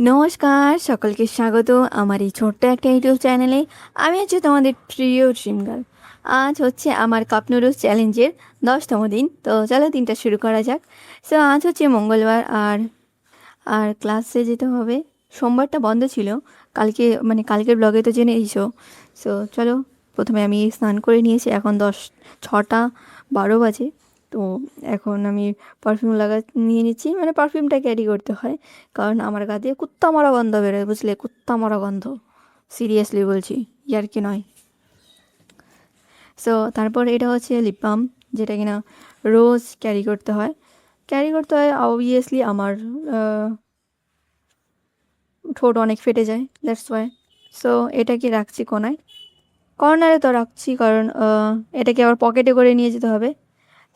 নমস্কার, সকলকে স্বাগত আমার এই ছোট্ট একটা ইউটিউব চ্যানেলে। আমি হচ্ছে তোমাদের প্রিয় ড্রিম গার্ল। আজ হচ্ছে আমার কাপ নুডলস চ্যালেঞ্জের 10তম দিন। তো চলো দিনটা শুরু করা যাক। সো আজ হচ্ছে মঙ্গলবার, আর আর ক্লাসে যেতে হবে। সোমবারটা বন্ধ ছিল, কালকের ব্লগে তো জেনেইছো। সো চলো, প্রথমে আমি স্নান করে নিয়েছি। এখন 6টা 12 বাজে। তো এখন আমি পারফিউম নিয়ে নিচ্ছি, মানে পারফিউমটা ক্যারি করতে হয়, কারণ আমার গা দিয়ে কুত্তা মারা গন্ধ বেরোয়, বুঝলে? কুত্তা মারা গন্ধ, সিরিয়াসলি বলছি, ইয়ার কি নয়। সো তারপর এটা হচ্ছে লিপ বাম, যেটা কিনা রোজ ক্যারি করতে হয় অবভিয়াসলি। আমার ঠোঁট অনেক ফেটে যায়, দ্যাটস ওয়াই। সো এটাকে রাখছি কোনায়, কর্নারে তো রাখছি, কারণ এটাকে আবার পকেটে করে নিয়ে যেতে হবে।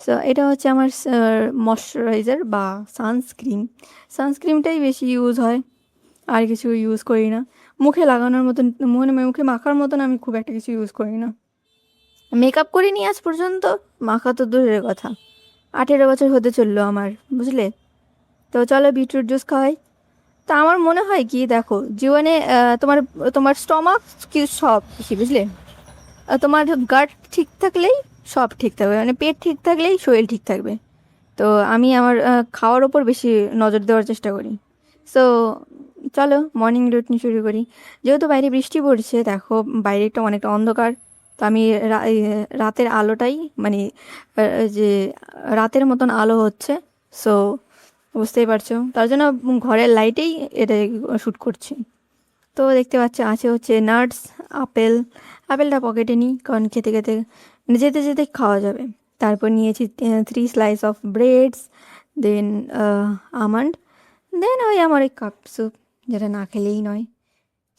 সো এটা হচ্ছে আমার ময়শ্চারাইজার বা সানস্ক্রিনটাই বেশি ইউজ হয়, আর কিছু ইউজ করি না। মুখে লাগানোর মতন, মুখে মাখার মতন আমি খুব একটা কিছু ইউজ করি না। মেকআপ করিনি আজ পর্যন্ত, মাখা তো দূরের কথা। 18 বছর হতে চললো আমার, বুঝলে? তো চলো বিটরুট জুস খাওয়াই। তা আমার মনে হয় কি, দেখো, জীবনে তোমার তোমার স্টমাক কি সব কিছু, বুঝলে? তোমার গাট ঠিক থাকলেই সব ঠিক থাকবে, মানে পেট ঠিক থাকলেই শরীর ঠিক থাকবে। তো আমি আমার খাওয়ার ওপর বেশি নজর দেওয়ার চেষ্টা করি। সো চলো মর্নিং রুটিন শুরু করি। যেহেতু বাইরে বৃষ্টি পড়ছে, দেখো বাইরেটা অনেকটা অন্ধকার। তো আমি রাতের আলোটাই, মানে যে রাতের মতন আলো হচ্ছে। সো বুঝতেই পারছো, তার জন্য ঘরের লাইটেই এটা শ্যুট করছি। তো দেখতে পাচ্ছ আছে হচ্ছে নাটস, আপেলটা পকেটে নিই, কারণ খেতে খেতে মানে যেতে যেতে খাওয়া যাবে। তারপর নিয়েছি 3 slice of breads, then almond, then ওই আমার এই কাপ স্যুপ, যেটা না খেলেই নয়।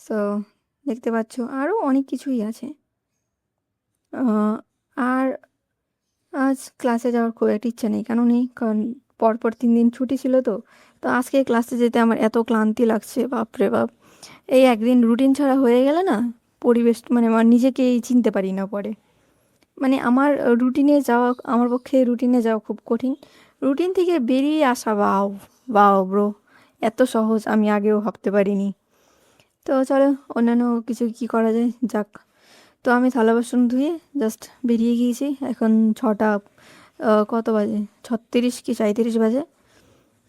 সো দেখতে পাচ্ছ আরও অনেক কিছুই আছে। আর আজ ক্লাসে যাওয়ার খুব একটা ইচ্ছা নেই, কেন নেই, কারণ পরপর 3 দিন ছুটি ছিল। তো তো আজকে ক্লাসে যেতে আমার এত ক্লান্তি লাগছে, বাপরে বাপ। এই একদিন রুটিন ছাড়া হয়ে গেলে না, পরিবেশ মানে আমার নিজেকেই চিনতে পারি না পরে। মানে আমার পক্ষে রুটিনে যাওয়া খুব কঠিন। রুটিন থেকে বেরিয়ে আসা, বাও বাও ব্রো, এত সহজ আমি আগেও ভাবতে পারিনি। তো চলো, অন্যান্য কিছু কি করা যায়, যাক। তো আমি থালা বাসন ধুয়ে জাস্ট বেরিয়ে গিয়েছি। এখন 6টা কত বাজে, 36 কি 37 বাজে।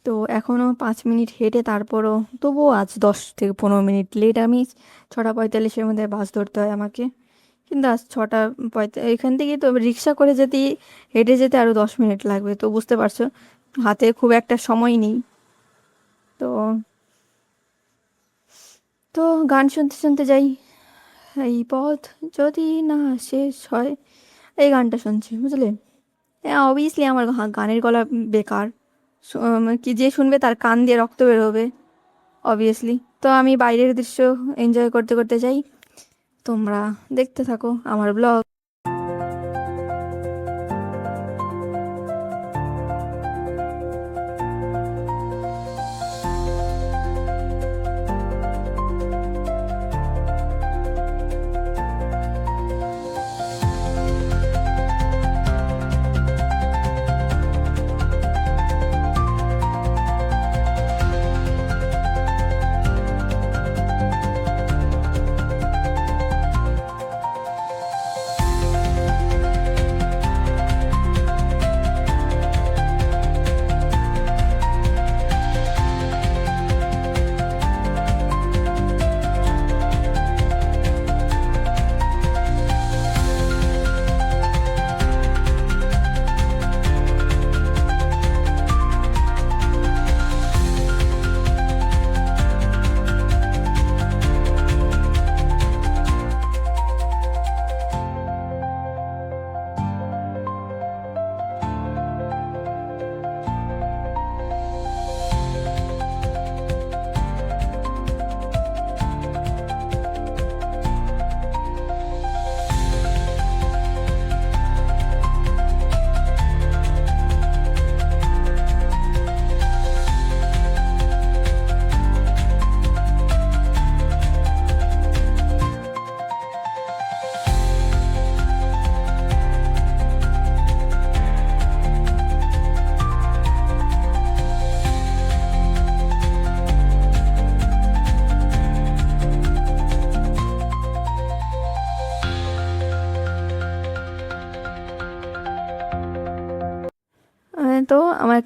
তো এখনও 5 মিনিট হেঁটে, তারপরও তবুও আজ 10 থেকে 15 মিনিট লেট। আমি 6টা 45-এর মধ্যে বাস ধরতে হয় আমাকে, কিন্তু আজ 6টা 45, এখান থেকে তো রিক্সা করে হেঁটে যেতে আরও 10 মিনিট লাগবে। তো বুঝতে পারছো, হাতে খুব একটা সময় নেই। তো তো গান শুনতে শুনতে যাই। এই পথ যদি না শেষ হয়, এই গানটা শুনছি, বুঝলে? হ্যাঁ, অবভিয়াসলি আমার গানের গলা বেকার। কি যে শুনবে তার কান দিয়ে রক্ত বের হবে, অবভিয়াসলি। তো আমি বাইরের দৃশ্য এনজয় করতে করতে যাই। তোমরা দেখতে থাকো আমার ব্লগ।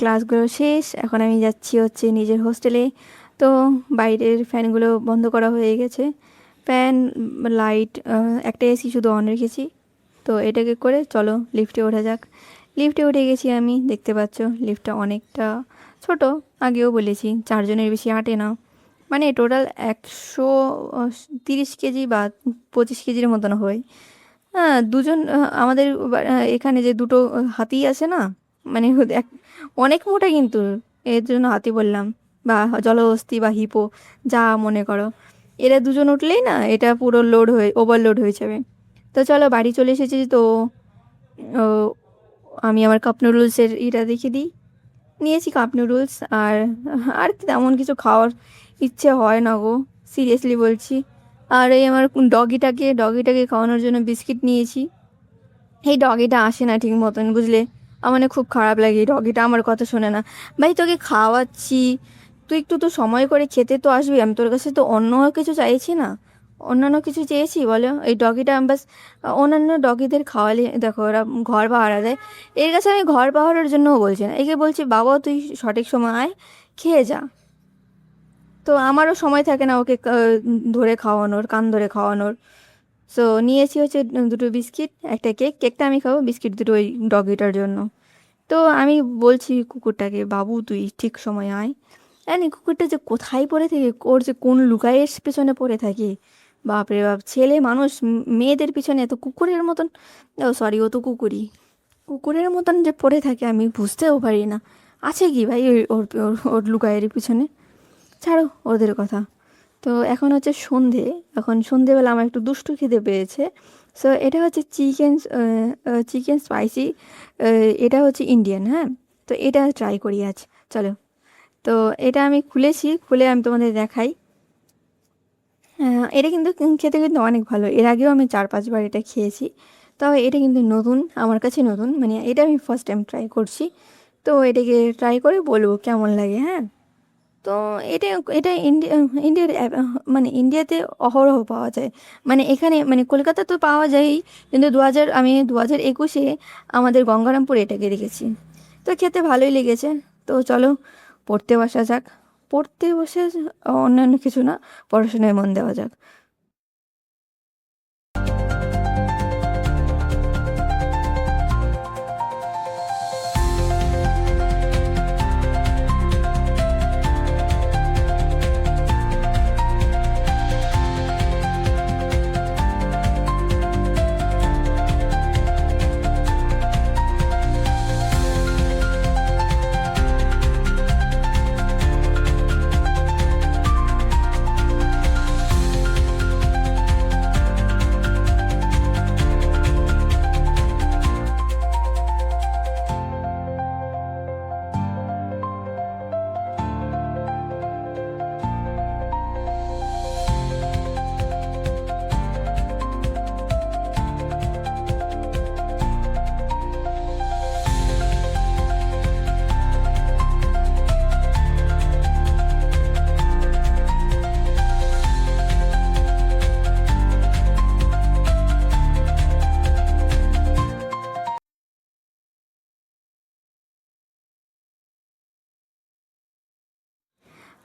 ক্লাসগুলো শেষ, এখন আমি যাচ্ছি হচ্ছে নিজের হোস্টেলে। তো বাইরের ফ্যানগুলো বন্ধ করা হয়ে গেছে, ফ্যান লাইট একটা এসি শুধু অন রেখেছি। তো এটাকে করে চলো লিফটে ওঠা যাক। লিফটে উঠে গেছি আমি, দেখতে পাচ্ছ লিফটটা অনেকটা ছোট। আগেও বলেছি 4 জনের বেশি আঁটে না, মানে টোটাল 130 কেজি বা 25 কেজির মতন হয়। হ্যাঁ, দুজন আমাদের এখানে যে দুটো হাতি আছে না, মানে অনেক মোটা কিন্তু, এর জন্য হাতি বললাম, বা জলহস্তি বা হিপো যা মনে করো। এরা দুজন উঠলেই না এটা পুরো লোড হয়ে ওভারলোড হয়ে যাবে। তো চলো বাড়ি চলে এসেছি। তো ও, আমি আমার কাপ নুডলসের এটা দেখে দিই, নিয়েছি কাপ নুডলস। আর আর তেমন কিছু খাওয়ার ইচ্ছে হয় না গো, সিরিয়াসলি বলছি। আর এই আমার ডগিটাকে খাওয়ানোর জন্য বিস্কিট নিয়েছি। এই ডগিটা আসে না ঠিক মতন, বুঝলে? আমার মানে খুব খারাপ লাগে, এই ডগিটা আমার কথা শোনে না। ভাই তোকে খাওয়াচ্ছি, তুই একটু তো সময় করে খেতে তো আসবি। আমি তোর কাছে তো অন্য কিছু চাইছি না, অন্যান্য কিছু চেয়েছি বলো? এই ডগিটা আমি বাস, অন্যান্য ডগিদের খাওয়ালে দেখো ওরা ঘর পাহারা দেয়, এর কাছে আমি ঘর পাহারার জন্যও বলছি না, একে বলছি বাবা তুই সঠিক সময় আয়, খেয়ে যা। তো আমারও সময় থাকে না ওকে ধরে খাওয়ানোর, কান ধরে খাওয়ানোর। সো নিয়েছি হচ্ছে দুটো বিস্কিট, একটা কেকটা আমি খাবো, বিস্কিট দুটো ওই ডগিটার জন্য। তো আমি বলছি কুকুরটাকে বাবু তুই ঠিক সময় আয়। জানি কুকুরটা যে কোথায় পড়ে থাকে, ওর যে কোন লুকায়ের পেছনে পড়ে থাকে, বাপরে বাপ! ছেলে মানুষ মেয়েদের পিছনে এত কুকুরের মতন, ও সরি ও তো কুকুরই, কুকুরের মতন যে পড়ে থাকে আমি বুঝতেও পারি না। আছে কি ভাই ওর ওর ওর লুকায়ের পিছনে? ছাড়ো ওদের কথা। তো এখন হচ্ছে সন্ধে, এখন সন্ধেবেলা আমার একটু দুষ্টু খিদে পেয়েছে। সো এটা হচ্ছে চিকেন স্পাইসি, এটা হচ্ছে ইন্ডিয়ান, হ্যাঁ। তো এটা ট্রাই করি আজ, চলো। তো এটা আমি খুলে আমি তোমাদের দেখাই। এটা কিন্তু খেতে কিন্তু অনেক ভালো, এর আগেও আমি 4-5 বার এটা খেয়েছি। তবে এটা কিন্তু নতুন, আমার কাছে নতুন, মানে এটা আমি ফার্স্ট টাইম ট্রাই করছি। তো এটাকে ট্রাই করে বলবো কেমন লাগে, হ্যাঁ। তো এটা এটা ইন্ডিয়ার মানে ইন্ডিয়াতে অহরহ পাওয়া যায়, মানে এখানে মানে কলকাতা তো পাওয়া যায়ই, কিন্তু আমি 2021-এ আমাদের গঙ্গারামপুরে এটাকে দেখেছি। তো খেতে ভালোই লেগেছে। তো চলো পড়তে বসা যাক, পড়তে বসে অন্যান্য কিছু না, পড়াশোনায় মন দেওয়া যাক।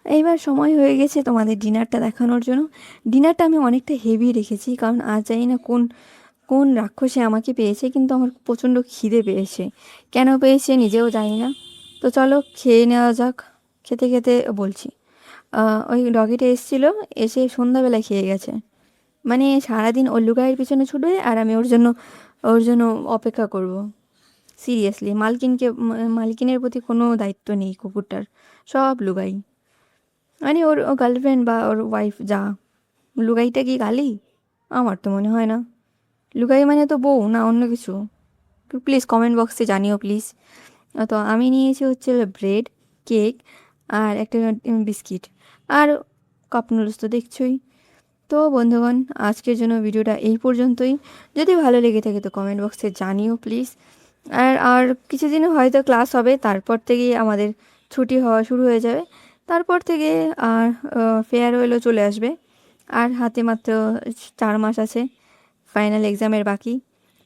এইবার সময় হয়ে গেছে তোমাদের ডিনারটা দেখানোর জন্য। ডিনারটা আমি অনেকটা হেভি রেখেছি, কারণ আজ জানি না কোন কোন রাক্ষসে আমাকে পেয়েছে, কিন্তু আমার প্রচণ্ড খিদে পেয়েছে, কেন পেয়েছে নিজেও জানি না। তো চলো খেয়ে নেওয়া যাক। খেতে খেতে বলছি, ওই ডগিটা এসেছিলো, এসে সন্ধ্যাবেলা খেয়ে গেছে। মানে সারাদিন ওর লুগাইয়ের পিছনে ছুটবে আর আমি ওর জন্য অপেক্ষা করব। সিরিয়াসলি মালকিনের প্রতি কোনো দায়িত্ব নেই কুকুরটার, সব লুগাই। মানে ওর গার্লফ্রেন্ড বা ওর ওয়াইফ যা, লুগাইটা কি গালি? আমার তো মনে হয় না। লুগাই মানে তো বউ না অন্য কিছু? প্লিজ কমেন্ট বক্সে জানিও প্লিজ। তো আমি নিয়েছি হচ্ছে ব্রেড, কেক আর একটা বিস্কিট আর কাপ নুডলস তো দেখছোই। তো বন্ধুগণ, আজকের জন্য ভিডিওটা এই পর্যন্তই। যদি ভালো লেগে থাকে তো কমেন্ট বক্সে জানিও প্লিজ। আর আর কিছুদিন হয়তো ক্লাস হবে, তারপর থেকেই আমাদের ছুটি হওয়া শুরু হয়ে যাবে। তারপর থেকে আর ফেয়ারওয়েলও চলে আসবে। আর হাতে মাত্র 4 মাস আছে ফাইনাল এক্সামের বাকি।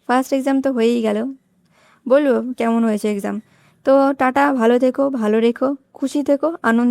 ফার্স্ট এক্সাম তো হয়েই গেল। বলবো কেমন হয়েছে এক্সাম? তো টাটা, ভালো থেকো, ভালো রেখো, খুশি থেকো, আনন্দ